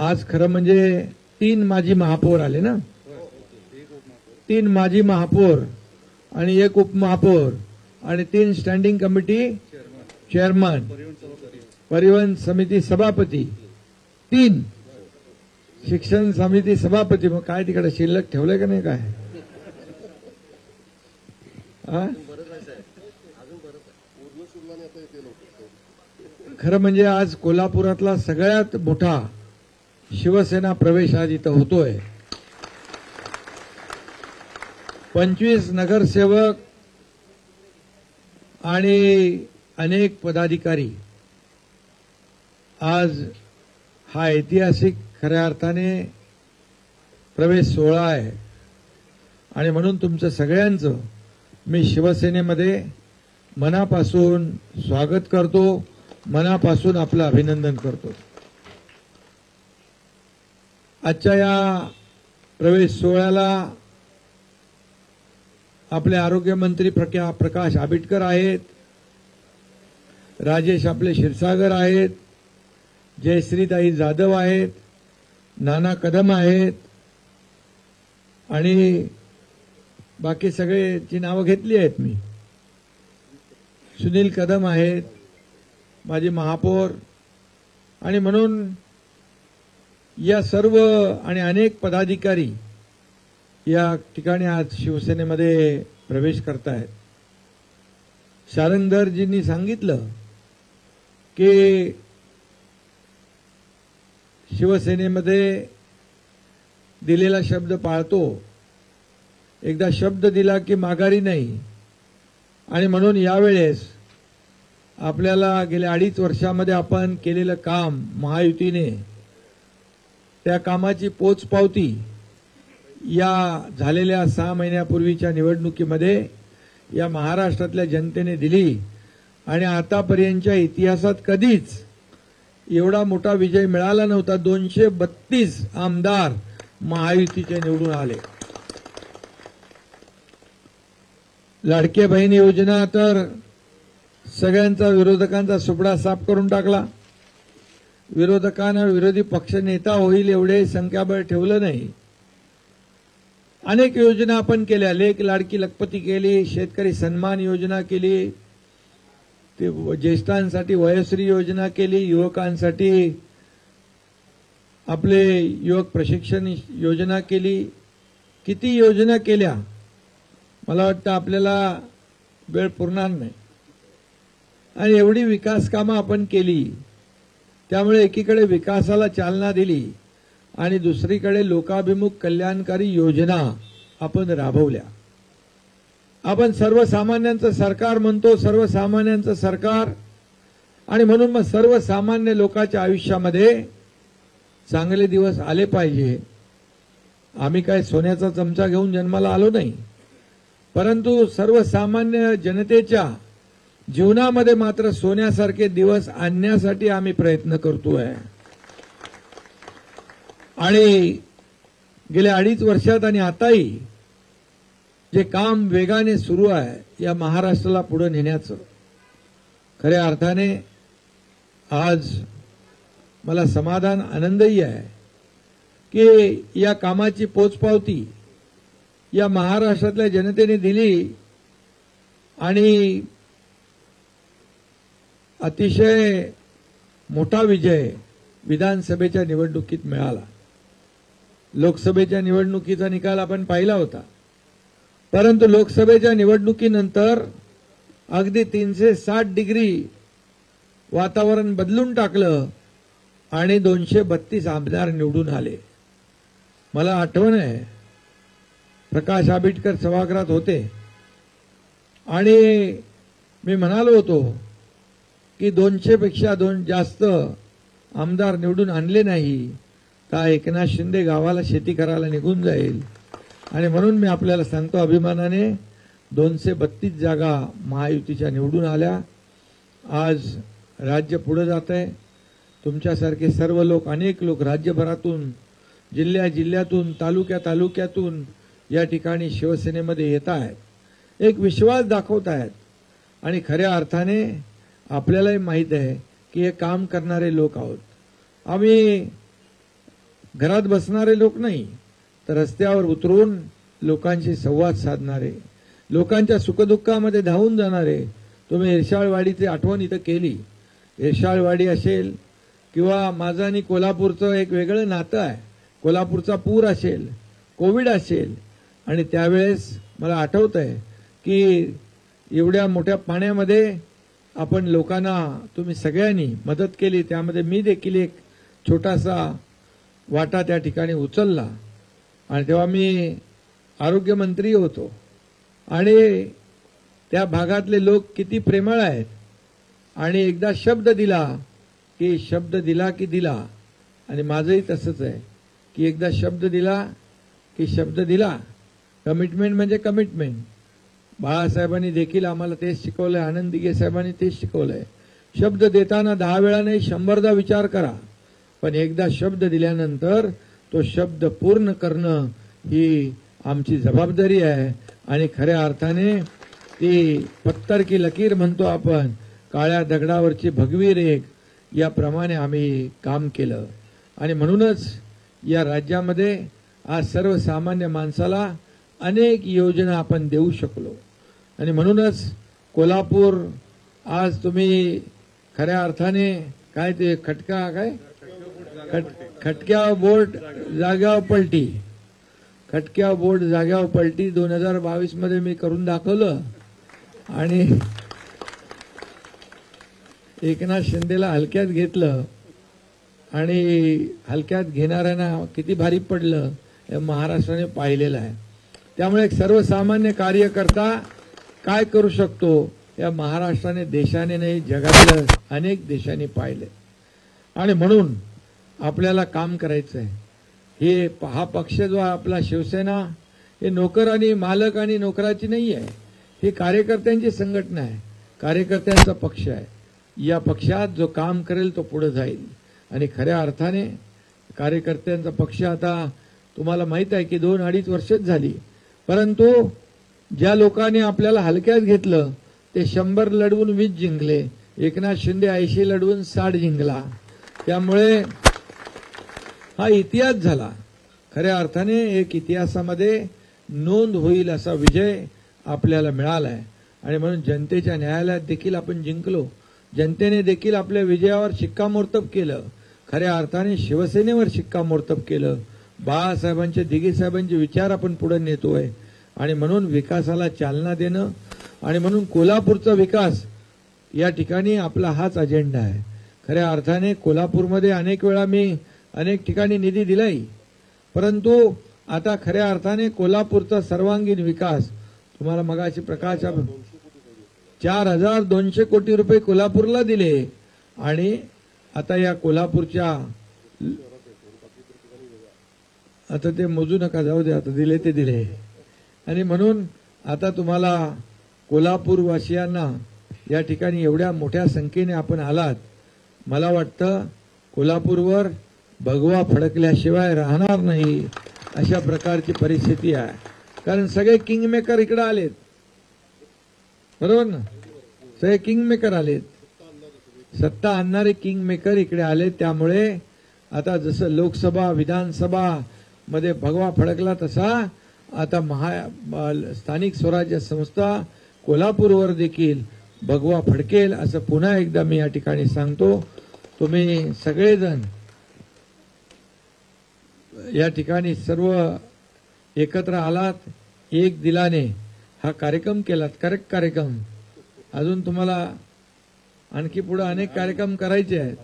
आज खरं म्हणजे 3 माजी महापौर आले ना, 3 माजी महापौर आणि 1 उपमहापौर आणि 3 स्टँडिंग कमिटी चेअरमन, परिवहन समिती सभापती, 3 शिक्षण समिती सभापती. मग काय तिकडे शिल्लक ठेवलंय का नाही काय? खरं म्हणजे आज कोल्हापुरातला सगळ्यात मोठा शिवसेना प्रवेश आज इथं होतोय. 25 नगरसेवक आणि अनेक पदाधिकारी. आज हा ऐतिहासिक खऱ्या अर्थाने प्रवेश सोहळा आहे आणि म्हणून तुमचं सगळ्यांचं मी शिवसेनेमध्ये मनापासून स्वागत करतो, मनापासून आपलं अभिनंदन करतो. आजच्या या प्रवेश सोहळ्याला आपले आरोग्यमंत्री प्रकाश आंबेडकर आहेत, राजेश आपले क्षीरसागर आहेत, जयश्रीताई जाधव आहेत, नाना कदम आहेत आणि बाकी सगळेची नावं घेतली आहेत मी. सुनील कदम आहेत, माझे महापौर. आणि म्हणून या सर्व आणि अनेक पदाधिकारी या ठिकाणी आज शिवसेनेमध्ये प्रवेश करतायत. शारंगधरजींनी सांगितलं की शिवसेनेमध्ये दिलेला शब्द पाळतो, एकदा शब्द दिला की माघारी नाही. आणि म्हणून यावेळेस आपल्याला गेल्या 2.5 वर्षामध्ये आपण केलेलं काम महायुतीने, त्या कामाची पोचपावती या झालेल्या 6 महिन्यापूर्वीच्या निवडणुकीमध्ये या महाराष्ट्रातल्या जनतेने दिली. आणि आतापर्यंतच्या इतिहासात कधीच एवढा मोठा विजय मिळाला नव्हता. 232 आमदार महायुतीचे निवडून आले. लाडके बहीण योजना तर सगळ्यांचा विरोधकांचा सुपडा साफ करून टाकला. विरोधकांना विरोधी पक्ष नेता होईल एवढे संख्याबळ ठेवलं नाही. अनेक योजना आपण केल्या. लेक लाडकी लखपती केली, शेतकरी सन्मान योजना केली, ते ज्येष्ठांसाठी वयश्री योजना केली, युवकांसाठी आपले युवक प्रशिक्षण योजना केली. किती योजना केल्या, मला वाटतं आपल्याला वेळ पुरणार नाही. आणि एवढी विकास कामं आपण केली. त्यामुळे एकीकडे विकासाला चालना दिली आणि दुसरीकडे लोकाभिमुख कल्याणकारी योजना आपण राबवल्या. आपण सर्वसामान्यांचं सरकार म्हणतो, सर्वसामान्यांचं सरकार. आणि म्हणून मग सर्वसामान्य लोकांच्या आयुष्यामध्ये चांगले दिवस आले पाहिजे. आम्ही काय सोन्याचा चमचा घेऊन जन्माला आलो नाही, परंतु सर्वसामान्य जनतेच्या जीवनामध्ये मात्र सोन्यासारखे दिवस आणण्यासाठी आम्ही प्रयत्न करतोय. आणि गेल्या 2.5 वर्षात आणि आताही जे काम वेगाने सुरू आहे या महाराष्ट्राला पुढे नेण्याचं, खऱ्या अर्थाने आज मला समाधान आनंदही आहे की या कामाची पोचपावती या महाराष्ट्रातल्या जनतेने दिली आणि अतिशय मोठा विजय विधानसभेच्या निवडणुकीत मिळाला. लोकसभेच्या निवडणुकीचा निकाल आपण पाहिला होता, परंतु लोकसभेच्या निवडणुकीनंतर अगदी 360 डिग्री वातावरण बदलून टाकलं आणि 232 आमदार निवडून आले. मला आठवण आहे, प्रकाश आंबेडकर सभागृहात होते आणि मी म्हणालो होतो की 200 पेक्षा जास्त आमदार निवडून आणले नाही तर एकनाथ शिंदे गावाला शेती करायला निघून जाईल. आणि म्हणून मी आपल्याला सांगतो अभिमानाने 232 जागा महायुतीच्या निवडून आल्या. आज राज्य पुढे जात आहे. तुमच्यासारखे सर्व लोक, अनेक लोक राज्यभरातून, जिल्ह्यातून, तालुक्यातून या ठिकाणी शिवसेनेमध्ये येत आहेत, एक विश्वास दाखवत आहेत. आणि खऱ्या अर्थाने आपल्यालाही माहीत आहे की हे काम करणारे लोक आहोत. आम्ही घरात बसणारे लोक नाही, तर रस्त्यावर उतरून लोकांशी संवाद साधणारे, लोकांच्या सुखदुःखामध्ये धावून जाणारे. तुम्ही इरशाळवाडीची आठवण इथं केली. इरशाळवाडी असेल किंवा माझं आणि कोल्हापूरचं एक वेगळं नातं आहे. कोल्हापूरचा पूर असेल, कोविड असेल, आणि त्यावेळेस मला आठवत आहे की एवढ्या मोठ्या पाण्यामध्ये आपण लोकांना तुम्ही सगळ्यांनी मदत केली. त्यामध्ये मी देखील एक छोटासा वाटा त्या ठिकाणी उचलला. आणि तेव्हा मी आरोग्यमंत्री होतो. आणि त्या भागातले लोक किती प्रेमळ आहेत. आणि एकदा शब्द दिला की शब्द दिला की दिला. आणि माझंही तसंच आहे की एकदा शब्द दिला की शब्द दिला. कमिटमेंट म्हणजे कमिटमेंट. बाळासाहेबांनी देखील आम्हाला तेच शिकवलंय, आनंद दिघे साहेबांनी तेच शिकवलंय. शब्द देताना 10 वेळा नाही 100दा विचार करा, पण एकदा शब्द दिल्यानंतर तो शब्द पूर्ण करणं ही आमची जबाबदारी आहे. आणि खऱ्या अर्थाने ती पत्तर की लकीर म्हणतो आपण, काळ्या दगडावरची भगवी रेख, याप्रमाणे आम्ही काम केलं. आणि म्हणूनच या राज्यामध्ये आज सर्वसामान्य माणसाला अनेक योजना आपण देऊ शकलो. आणि म्हणूनच कोल्हापूर आज तुम्ही खऱ्या अर्थाने काय ते खटक्या बोट जाग्यावर पलटी, खटक्या बोट जाग्यावर पलटी 2022 मध्ये मी करून दाखवलं. आणि एकनाथ शिंदेला हलक्यात घेतलं. आणि हलक्यात घेणाऱ्यांना किती भारी पडलं हे महाराष्ट्राने पाहिलेलं आहे. त्यामुळे एक सर्वसामान्य कार्यकर्ता काय करू शकतो या महाराष्ट्राने, देशाने नाही जगातल्या अनेक देशांनी पाहिले. आणि म्हणून आपल्याला काम करायचं आहे. हे हा पक्ष जो आपला शिवसेना, हे नोकर आणि मालक आणि नोकराची नाही आहे. ही कार्यकर्त्यांची संघटना आहे, कार्यकर्त्यांचा पक्ष आहे. या पक्षात जो काम करेल तो पुढे जाईल. आणि खऱ्या अर्थाने कार्यकर्त्यांचा पक्ष आता तुम्हाला माहित आहे की 2-2.5 वर्षच झाली. परंतु ज्या लोकांनी आपल्याला हलक्यात घेतलं ते 100 लढवून 20 जिंकले. एकनाथ शिंदे 80 लढवून 60 जिंकला. त्यामुळे हा इतिहास झाला. खऱ्या अर्थाने एक इतिहासामध्ये नोंद होईल असा विजय आपल्याला मिळाला आहे. आणि म्हणून जनतेच्या न्यायालयात देखील आपण जिंकलो. जनतेने देखील आपल्या विजयावर शिक्कामोर्तब केलं. खऱ्या अर्थाने शिवसेनेवर शिक्कामोर्तब केलं. बाळासाहेबांचे, दिघे साहेबांचे विचार आपण पुढे नेतोय. आणि म्हणून विकासाला चालना देणं, आणि म्हणून कोल्हापूरचा विकास या ठिकाणी आपला हाच अजेंडा आहे. खऱ्या अर्थाने कोल्हापूरमध्ये अनेक वेळा मी अनेक ठिकाणी निधी दिलाय. परंतु आता खऱ्या अर्थाने कोल्हापूरचा सर्वांगीण विकास, तुम्हाला मगाशी प्रकाश 4200 कोटी रुपये कोल्हापूरला दिले. आणि आता या कोल्हापूरच्या, आता ते मोजू नका, जाऊ दे, आता दिले ते दिले. आणि म्हणून आता तुम्हाला कोल्हापूरवासियांना या ठिकाणी एवढ्या मोठ्या संख्येने आपण आलात. मला वाटतं कोल्हापूरवर भगवा फडकल्याशिवाय राहणार नाही अशा प्रकारची परिस्थिती आहे. कारण सगळे किंगमेकर इकडे आलेत, बरोबर ना? सगळे किंगमेकर आलेत, सत्ता आणणारे किंगमेकर इकडे आले. त्यामुळे आता जसं लोकसभा, विधानसभा मध्ये भगवा फडकला तसा आता स्थानिक स्वराज्य संस्था कोल्हापूरवर देखील भगवा फडकेल असं पुन्हा एकदा मी या ठिकाणी सांगतो. तुम्ही सगळेजण या ठिकाणी सर्व एकत्र आलात, एक दिलाने हा कार्यक्रम केलात. करेक्ट कार्यक्रम. अजून तुम्हाला आणखी पुढे अनेक कार्यक्रम करायचे आहेत.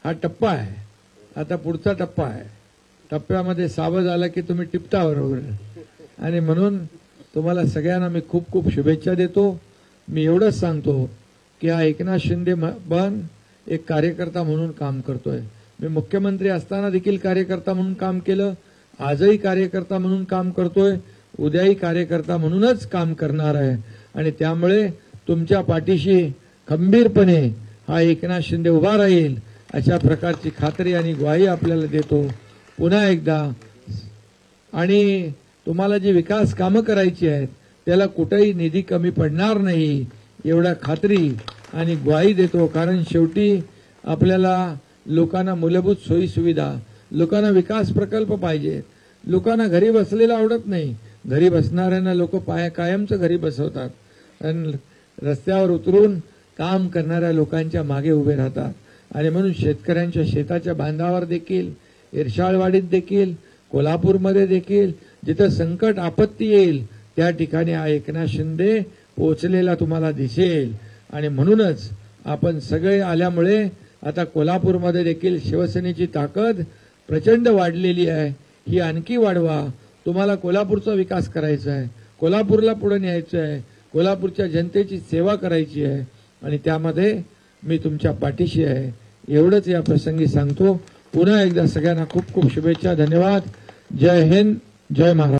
हा टप्पा आहे, आता पुढचा टप्पा आहे. टप्प्यामध्ये सावध आला की तुम्ही टिपता बरोबर. आणि म्हणून तुम्हाला सगळ्यांना मी खूप खूप शुभेच्छा देतो. मी एवढंच सांगतो की हा एकनाथ शिंदे पण एक कार्यकर्ता म्हणून काम करतोय. मी मुख्यमंत्री असताना देखील कार्यकर्ता म्हणून काम केलं, आजही कार्यकर्ता म्हणून काम करतोय, उद्याही कार्यकर्ता म्हणूनच काम करणार आहे. आणि त्यामुळे तुमच्या पाठीशी खंबीरपणे हा एकनाथ शिंदे उभा राहील अशा प्रकारची खात्री आणि ग्वाही आपल्याला देतो पुन्हा एकदा. आणि तुम्हाला जी विकास कामं करायची आहेत त्याला कुठेही निधी कमी पडणार नाही एवढा खात्री आणि ग्वाही देतो. कारण शेवटी आपल्याला लोकांना मूलभूत सोयी सुविधा लोकांना विकास प्रकल्प पाहिजेत. लोकांना घरी बसलेलं आवडत नाही. घरी बसणाऱ्यांना लोक कायमचं घरी बसवतात. आणि रस्त्यावर उतरून काम करणाऱ्या लोकांच्या मागे उभे राहतात. आणि म्हणून शेतकऱ्यांच्या शेताच्या बांधावर देखील, इरशाळवाडीत देखील, कोल्हापूरमध्ये देखील जिथं संकट आपत्ती येईल त्या ठिकाणी एकनाथ शिंदे पोहोचलेला तुम्हाला दिसेल. आणि म्हणूनच आपण सगळे आल्यामुळे आता कोल्हापूरमध्ये देखील शिवसेनेची ताकद प्रचंड वाढलेली आहे. ही आणखी वाढवा. तुम्हाला कोल्हापूरचा विकास करायचा आहे, कोल्हापूरला पुढे न्यायचं आहे, कोल्हापूरच्या जनतेची सेवा करायची आहे आणि त्यामध्ये मी तुमच्या पाठीशी आहे. एवढंच या प्रसंगी सांगतो. पुन्हा एकदा सगळ्यांना खूप खूप शुभेच्छा. धन्यवाद. जय हिंद, जय महाराष्ट्र.